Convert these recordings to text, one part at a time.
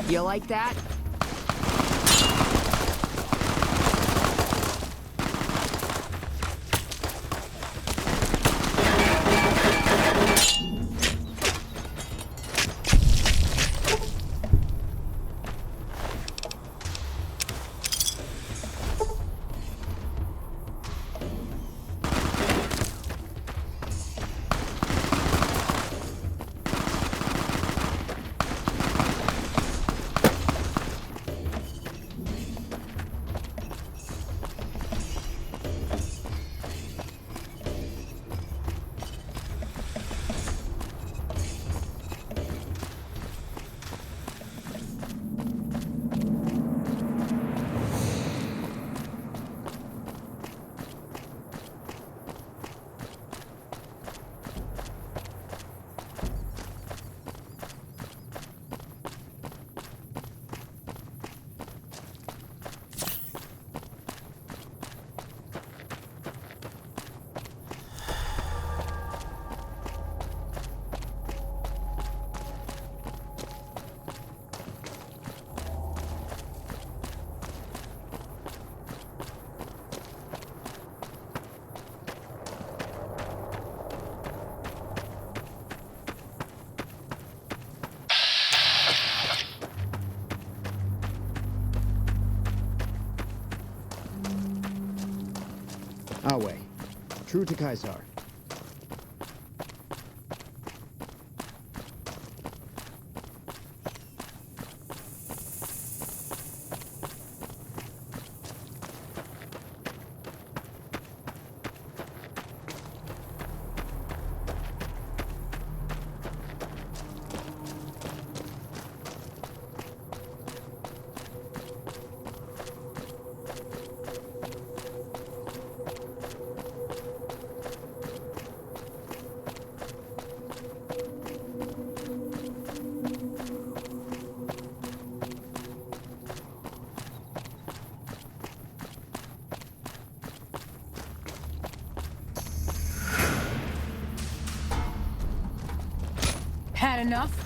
You like that? Our way. True to Caesar. Had enough?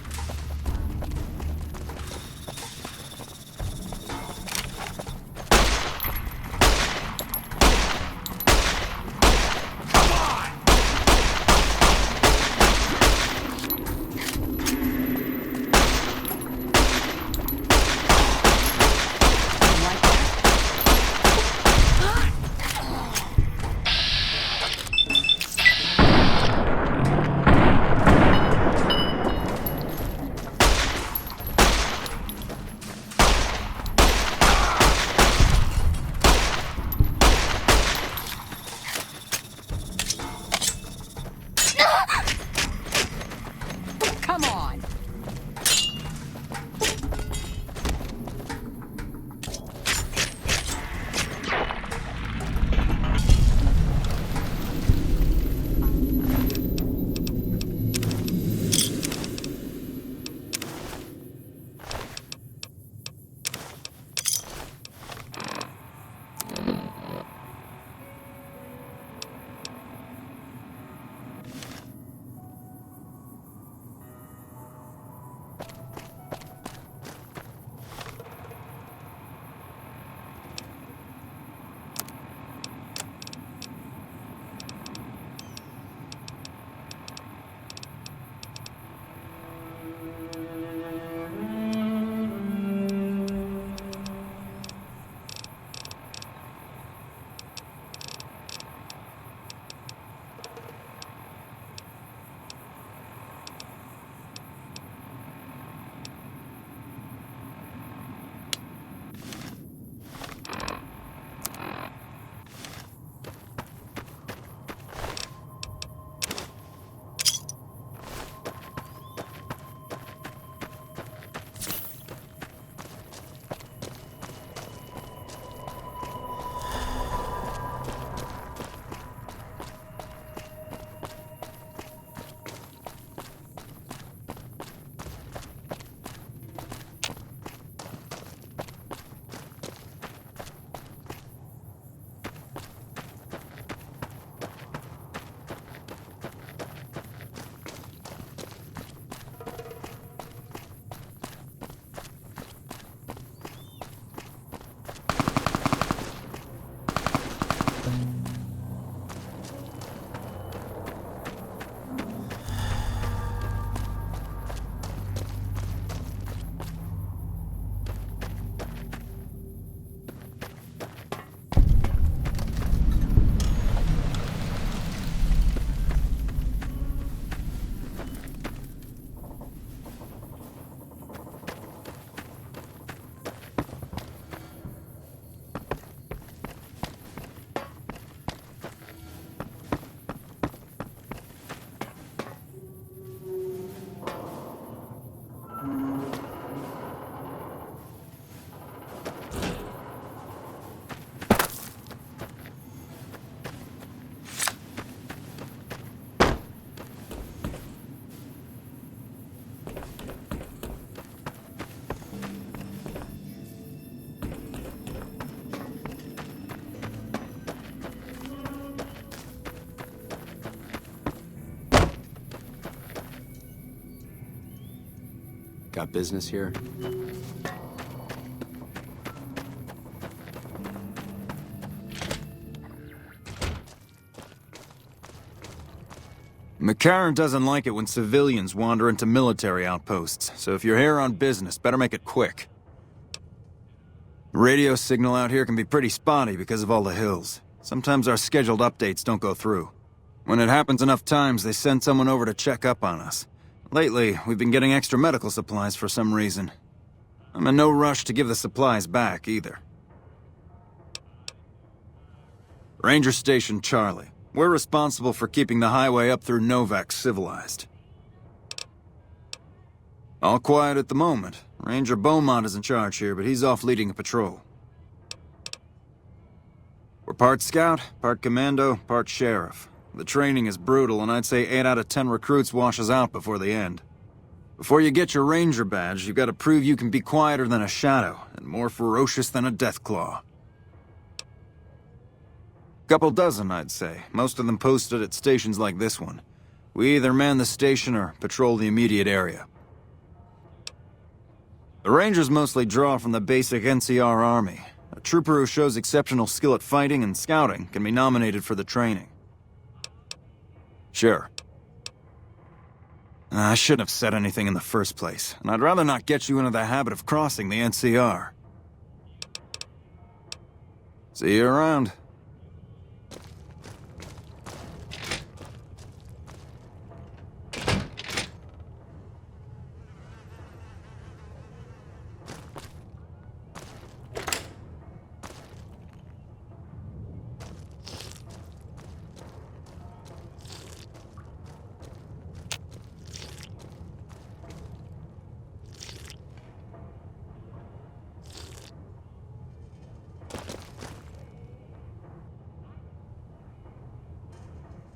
Come on! Got business here? McCarran doesn't like it when civilians wander into military outposts, so if you're here on business, better make it quick. The radio signal out here can be pretty spotty because of all the hills. Sometimes our scheduled updates don't go through. When it happens enough times, they send someone over to check up on us. Lately, we've been getting extra medical supplies for some reason. I'm in no rush to give the supplies back, either. Ranger Station Charlie. We're responsible for keeping the highway up through Novac civilized. All quiet at the moment. Ranger Beaumont is in charge here, but he's off leading a patrol. We're part scout, part commando, part sheriff. The training is brutal, and I'd say 8 out of 10 recruits washes out before the end. Before you get your ranger badge, you've got to prove you can be quieter than a shadow, and more ferocious than a deathclaw. Couple dozen, I'd say. Most of them posted at stations like this one. We either man the station or patrol the immediate area. The Rangers mostly draw from the basic NCR Army. A trooper who shows exceptional skill at fighting and scouting can be nominated for the training. Sure. I shouldn't have said anything in the first place, and I'd rather not get you into the habit of crossing the NCR. See you around.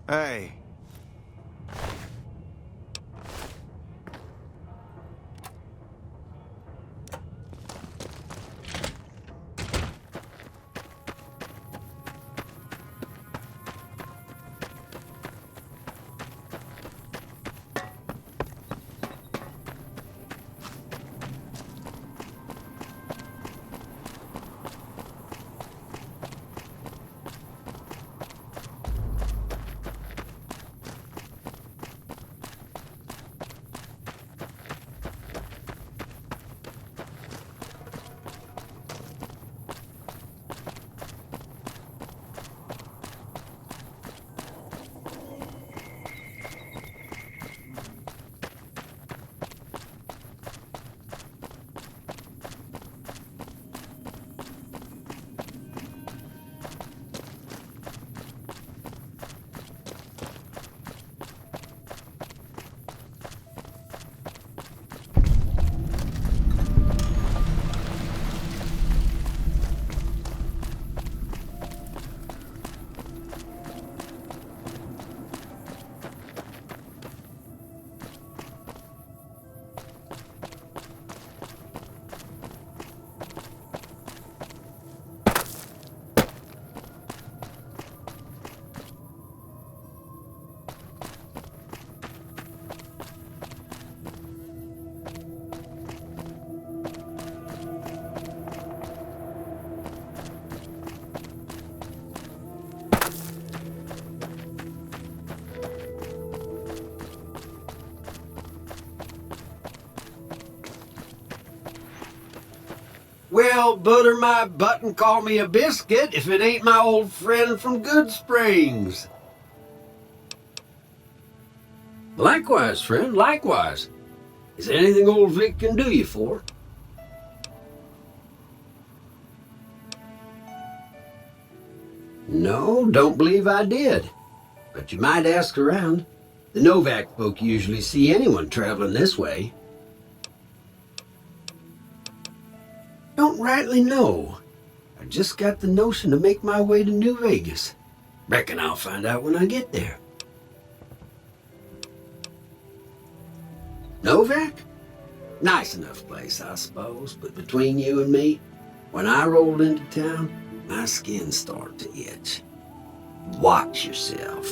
Hey. Well, butter my butt and call me a biscuit if it ain't my old friend from Good Springs. Likewise, friend, likewise. Is there anything old Vic can do you for? No, don't believe I did. But you might ask around. The Novac folk usually see anyone traveling this way. Don't rightly know. I just got the notion to make my way to New Vegas. Reckon I'll find out when I get there. Novac? Nice enough place, I suppose, but between you and me, when I rolled into town, my skin started to itch. Watch yourself.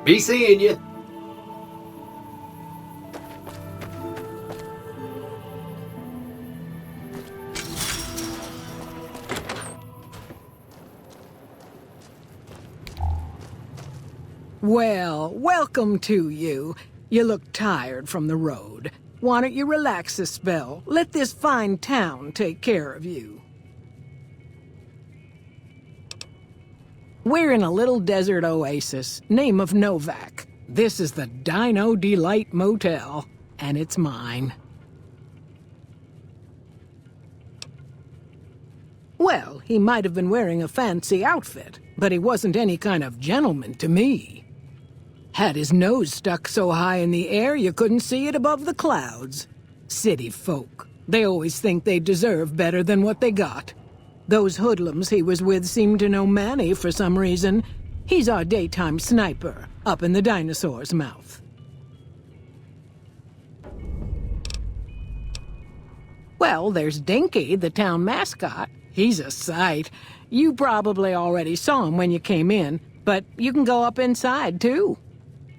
Be seeing you. Well, welcome to you. You look tired from the road. Why don't you relax a spell? Let this fine town take care of you. We're in a little desert oasis, name of Novac. This is the Dino Delight Motel, and it's mine. Well, he might have been wearing a fancy outfit, but he wasn't any kind of gentleman to me. Had his nose stuck so high in the air you couldn't see it above the clouds. City folk. They always think they deserve better than what they got. Those hoodlums he was with seemed to know Manny for some reason. He's our daytime sniper, up in the dinosaur's mouth. Well, there's Dinky, the town mascot. He's a sight. You probably already saw him when you came in, but you can go up inside, too.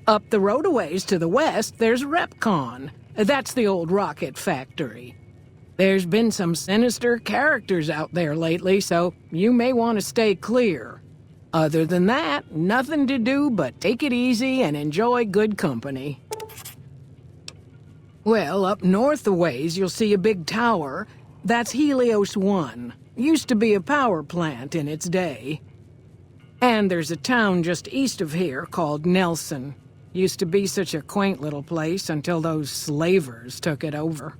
Up the road a ways to the west, there's Repcon. That's the old rocket factory. There's been some sinister characters out there lately, so you may want to stay clear. Other than that, nothing to do but take it easy and enjoy good company. Well, up north a ways, you'll see a big tower. That's Helios 1. Used to be a power plant in its day. And there's a town just east of here called Nelson. Used to be such a quaint little place until those slavers took it over.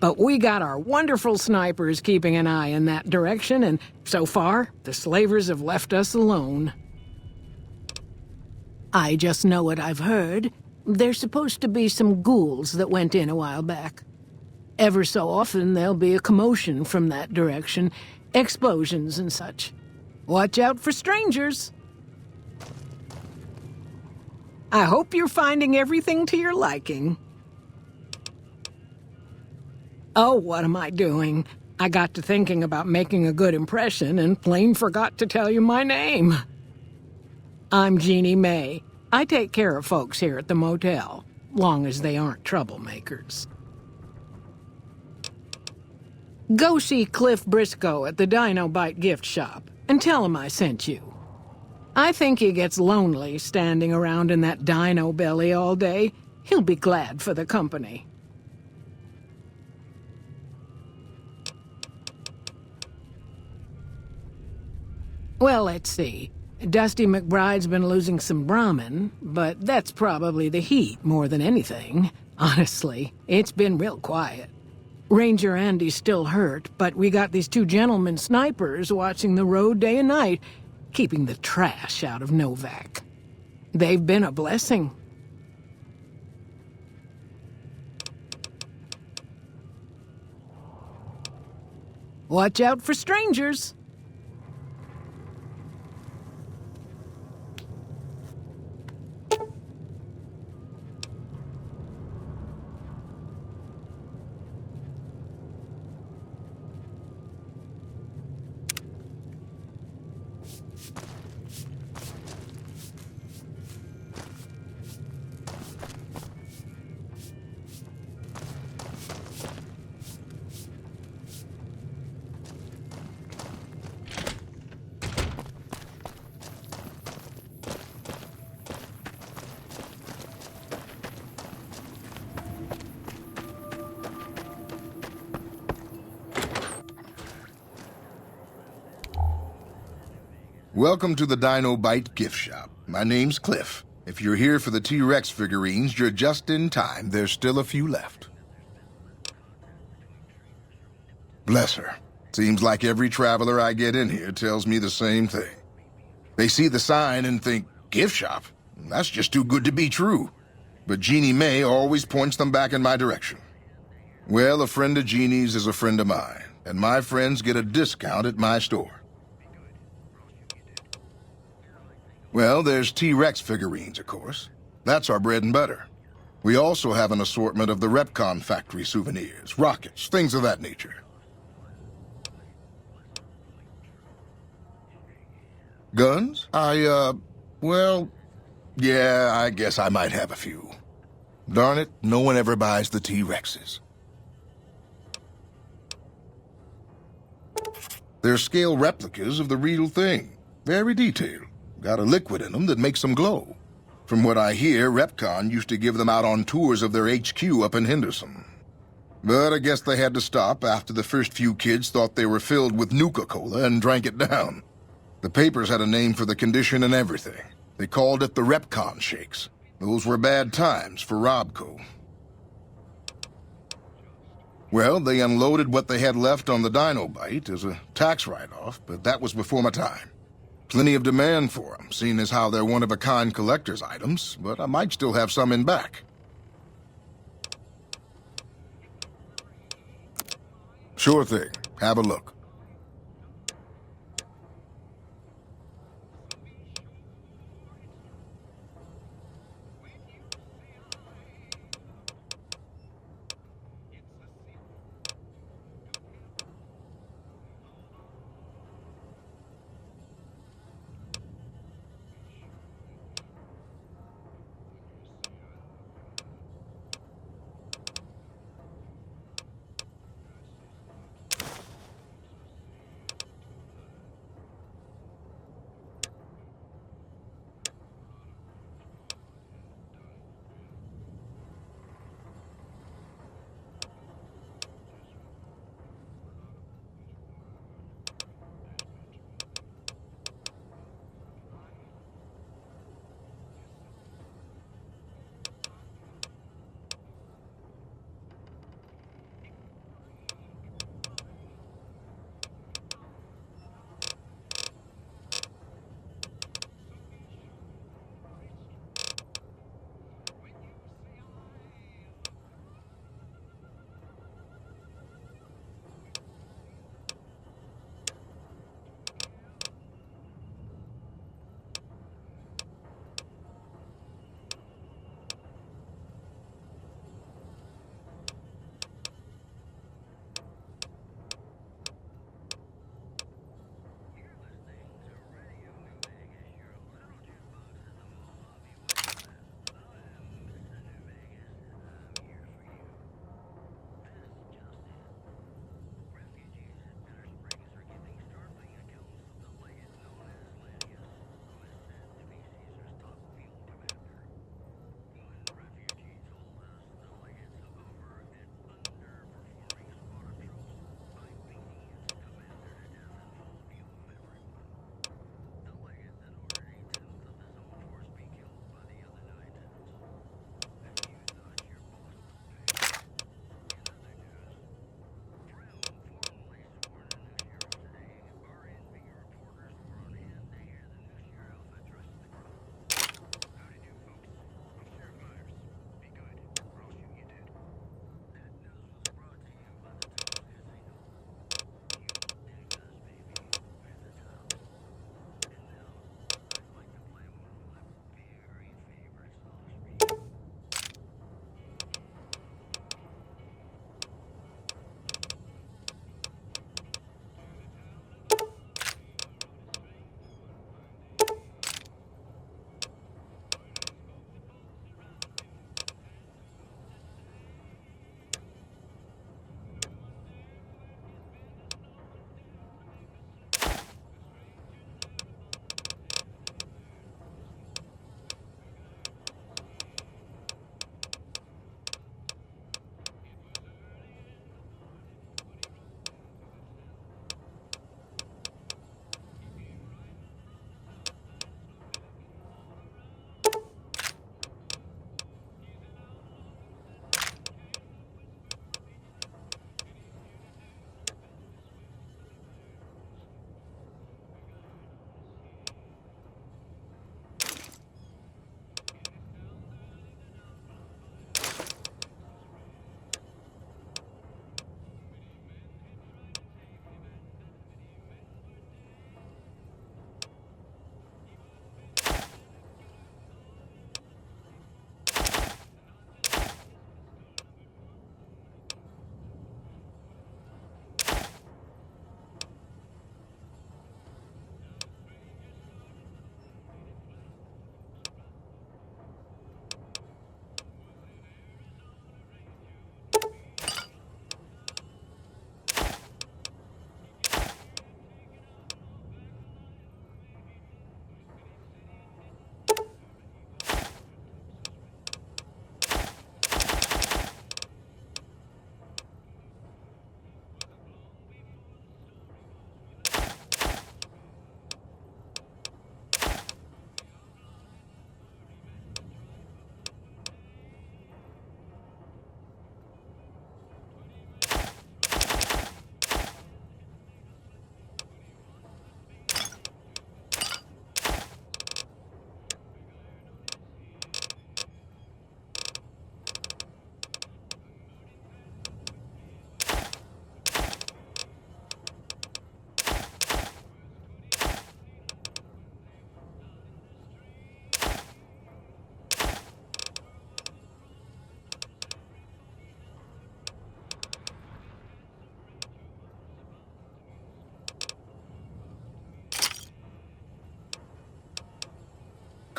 But we got our wonderful snipers keeping an eye in that direction, and so far, the slavers have left us alone. I just know what I've heard. There's supposed to be some ghouls that went in a while back. Ever so often, there'll be a commotion from that direction, explosions and such. Watch out for strangers. I hope you're finding everything to your liking. Oh, what am I doing? I got to thinking about making a good impression and plain forgot to tell you my name. I'm Jeannie May. I take care of folks here at the motel, long as they aren't troublemakers. Go see Cliff Briscoe at the Dino Bite gift shop and tell him I sent you. I think he gets lonely standing around in that dino belly all day. He'll be glad for the company. Well, let's see. Dusty McBride's been losing some Brahmin, but that's probably the heat more than anything. Honestly, it's been real quiet. Ranger Andy's still hurt, but we got these two gentlemen snipers watching the road day and night, keeping the trash out of Novac. They've been a blessing. Watch out for strangers. Welcome to the Dino Bite gift shop. My name's Cliff. If you're here for the T-Rex figurines, you're just in time. There's still a few left. Bless her. Seems like every traveler I get in here tells me the same thing. They see the sign and think, gift shop? That's just too good to be true. But Jeannie May always points them back in my direction. Well, a friend of Jeannie's is a friend of mine, and my friends get a discount at my store. Well, there's T-Rex figurines, of course. That's our bread and butter. We also have an assortment of the Repcon factory souvenirs, rockets, things of that nature. Guns? Well, yeah, I guess I might have a few. Darn it, no one ever buys the T-Rexes. They're scale replicas of the real thing. Very detailed. Got a liquid in them that makes them glow. From what I hear, Repcon used to give them out on tours of their HQ up in Henderson. But I guess they had to stop after the first few kids thought they were filled with Nuka-Cola and drank it down. The papers had a name for the condition and everything. They called it the Repcon Shakes. Those were bad times for Robco. Well, they unloaded what they had left on the Dinobite as a tax write-off, but that was before my time. Plenty of demand for them, seeing as how they're one-of-a-kind collector's items, but I might still have some in back. Sure thing. Have a look.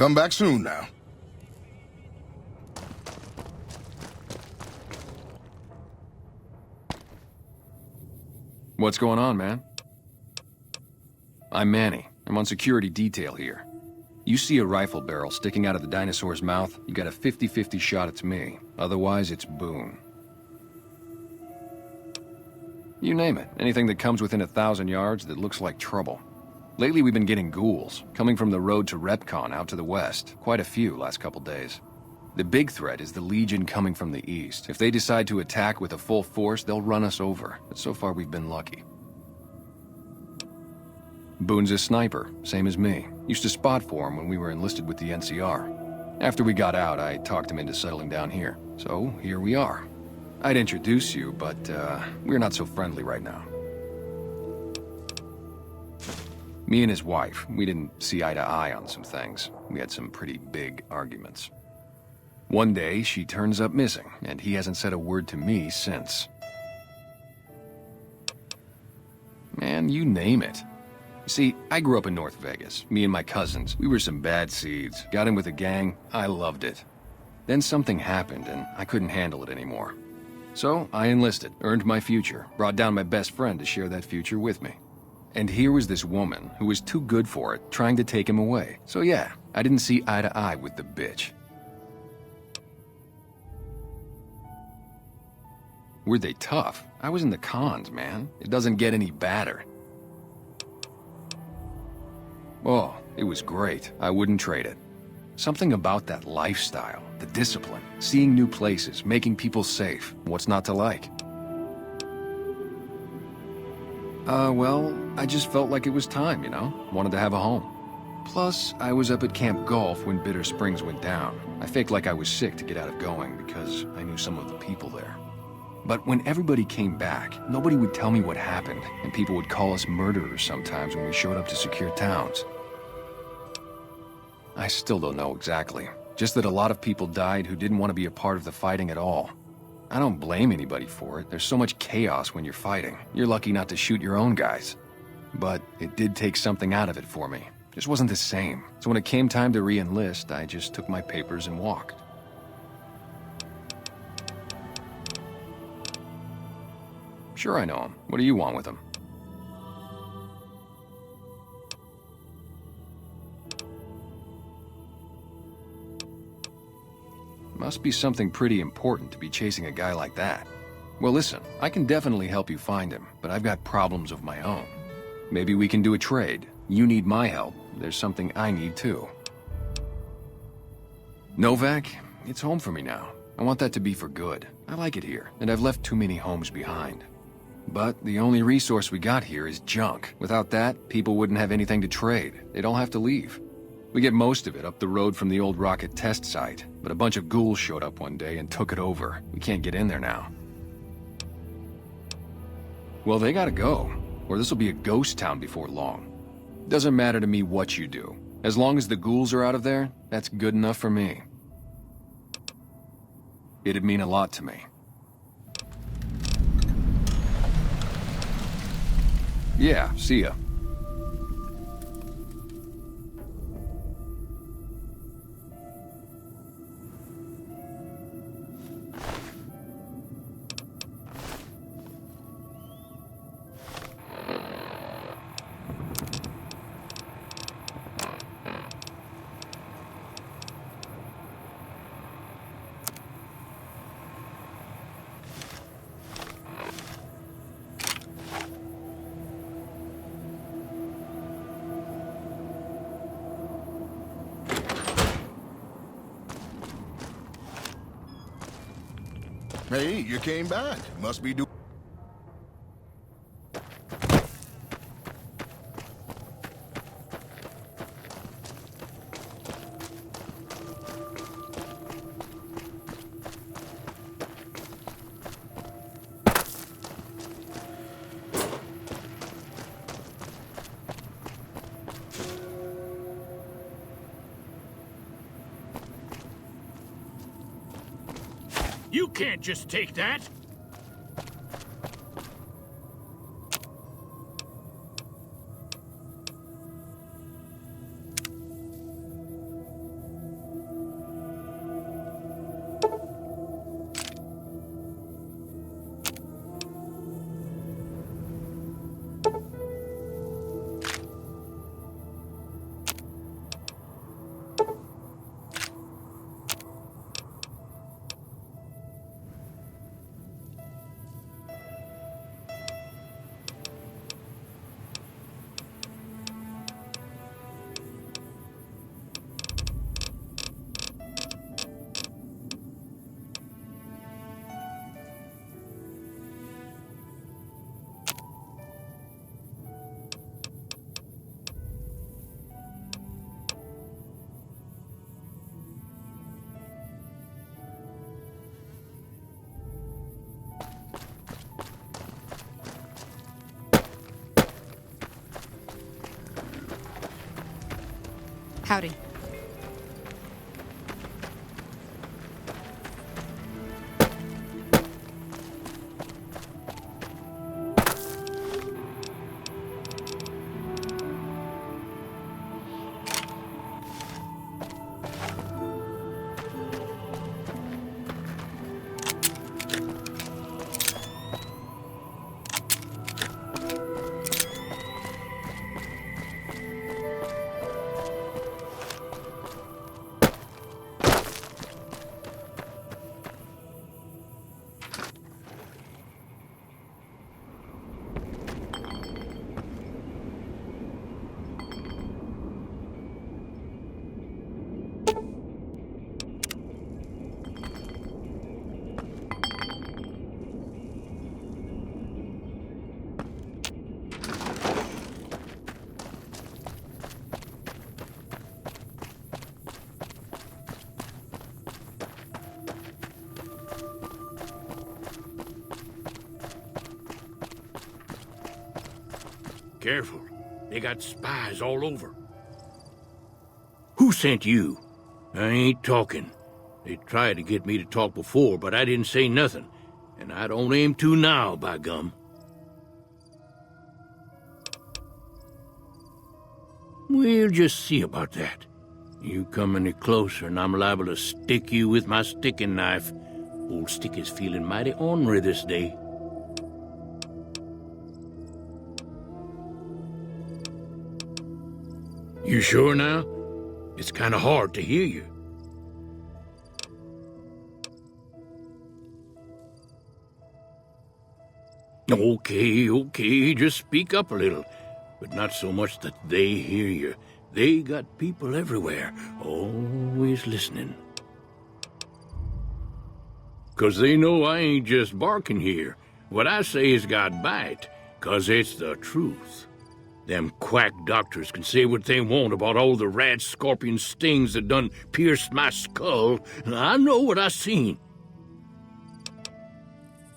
Come back soon now. What's going on, man? I'm Manny. I'm on security detail here. You see a rifle barrel sticking out of the dinosaur's mouth, you got a 50-50 shot it's me. Otherwise, it's Boone. You name it. Anything that comes within 1,000 yards that looks like trouble. Lately, we've been getting ghouls, coming from the road to Repcon out to the west. Quite a few last couple days. The big threat is the Legion coming from the east. If they decide to attack with a full force, they'll run us over. But so far, we've been lucky. Boone's a sniper, same as me. Used to spot for him when we were enlisted with the NCR. After we got out, I talked him into settling down here. So, here we are. I'd introduce you, but, we're not so friendly right now. Me and his wife, we didn't see eye to eye on some things. We had some pretty big arguments. One day, she turns up missing, and he hasn't said a word to me since. Man, you name it. See, I grew up in North Vegas. Me and my cousins, we were some bad seeds. Got in with a gang, I loved it. Then something happened, and I couldn't handle it anymore. So, I enlisted, earned my future, brought down my best friend to share that future with me. And here was this woman who was too good for it, trying to take him away. So yeah, I didn't see eye to eye with the bitch. Were they tough? I was in the cons, man. It doesn't get any badder. Oh, it was great. I wouldn't trade it. Something about that lifestyle, the discipline, seeing new places, making people safe. What's not to like? Well, I just felt like it was time, you know? Wanted to have a home. Plus, I was up at Camp Golf when Bitter Springs went down. I faked like I was sick to get out of going because I knew some of the people there. But when everybody came back, nobody would tell me what happened, and people would call us murderers sometimes when we showed up to secure towns. I still don't know exactly. Just that a lot of people died who didn't want to be a part of the fighting at all. I don't blame anybody for it. There's so much chaos when you're fighting. You're lucky not to shoot your own guys. But it did take something out of it for me. Just wasn't the same. So when it came time to re-enlist, I just took my papers and walked. Sure, I know him. What do you want with him? Must be something pretty important to be chasing a guy like that. Well, listen, I can definitely help you find him, but I've got problems of my own. Maybe we can do a trade. You need my help. There's something I need too. Novac, it's home for me now. I want that to be for good. I like it here, and I've left too many homes behind. But the only resource we got here is junk. Without that, people wouldn't have anything to trade. They'd all have to leave. We get most of it up the road from the old rocket test site, but a bunch of ghouls showed up one day and took it over. We can't get in there now. Well, they gotta go, or this'll be a ghost town before long. Doesn't matter to me what you do. As long as the ghouls are out of there, that's good enough for me. It'd mean a lot to me. Yeah, see ya. Hey, you came back. Must be doing... You can't just take that! Howdy. Careful. They got spies all over. Who sent you? I ain't talking. They tried to get me to talk before, but I didn't say nothing. And I don't aim to now, by gum. We'll just see about that. You come any closer and I'm liable to stick you with my sticking knife. Old Stick is feeling mighty ornery this day. You sure now? It's kind of hard to hear you. Okay, just speak up a little. But not so much that they hear you. They got people everywhere, always listening. 'Cause they know I ain't just barking here. What I say has got bite, 'cause it's the truth. Them quack doctors can say what they want about all the rat scorpion stings that done pierced my skull, and I know what I seen.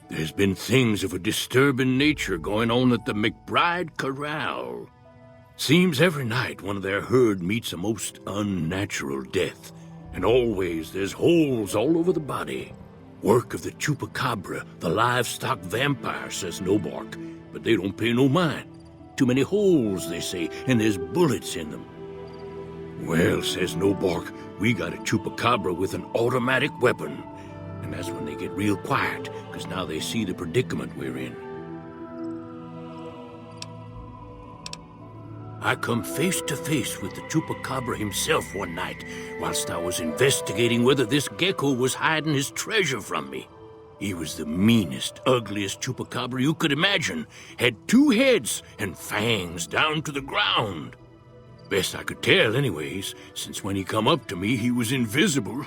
There's been things of a disturbing nature going on at the McBride Corral. Seems every night one of their herd meets a most unnatural death, and always there's holes all over the body. Work of the chupacabra, the livestock vampire, says Novac, but they don't pay no mind. Too many holes, they say, and there's bullets in them. Well, says Novac, we got a chupacabra with an automatic weapon. And that's when they get real quiet, because now they see the predicament we're in. I come face to face with the chupacabra himself one night, whilst I was investigating whether this gecko was hiding his treasure from me. He was the meanest, ugliest chupacabra you could imagine. Had 2 heads and fangs down to the ground. Best I could tell anyways, since when he come up to me he was invisible.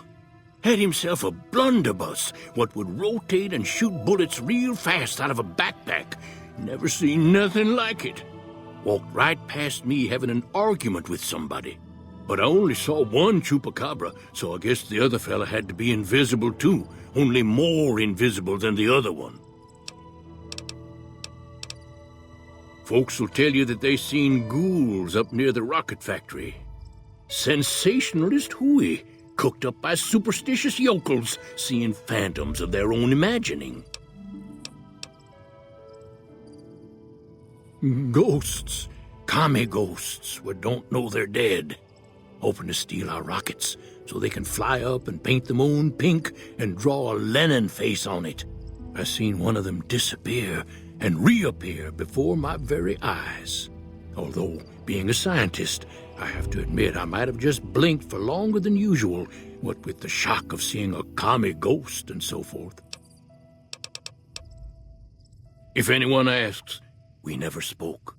Had himself a blunderbuss, what would rotate and shoot bullets real fast out of a backpack. Never seen nothing like it. Walked right past me having an argument with somebody. But I only saw one chupacabra, so I guess the other fella had to be invisible too, only more invisible than the other one. Folks will tell you that they seen ghouls up near the rocket factory. Sensationalist hooey, cooked up by superstitious yokels, seeing phantoms of their own imagining. Ghosts, kami ghosts, what don't know they're dead. Hoping to steal our rockets so they can fly up and paint the moon pink and draw a Lenin face on it. I seen one of them disappear and reappear before my very eyes. Although, being a scientist, I have to admit I might have just blinked for longer than usual, what with the shock of seeing a kami ghost and so forth. If anyone asks, we never spoke.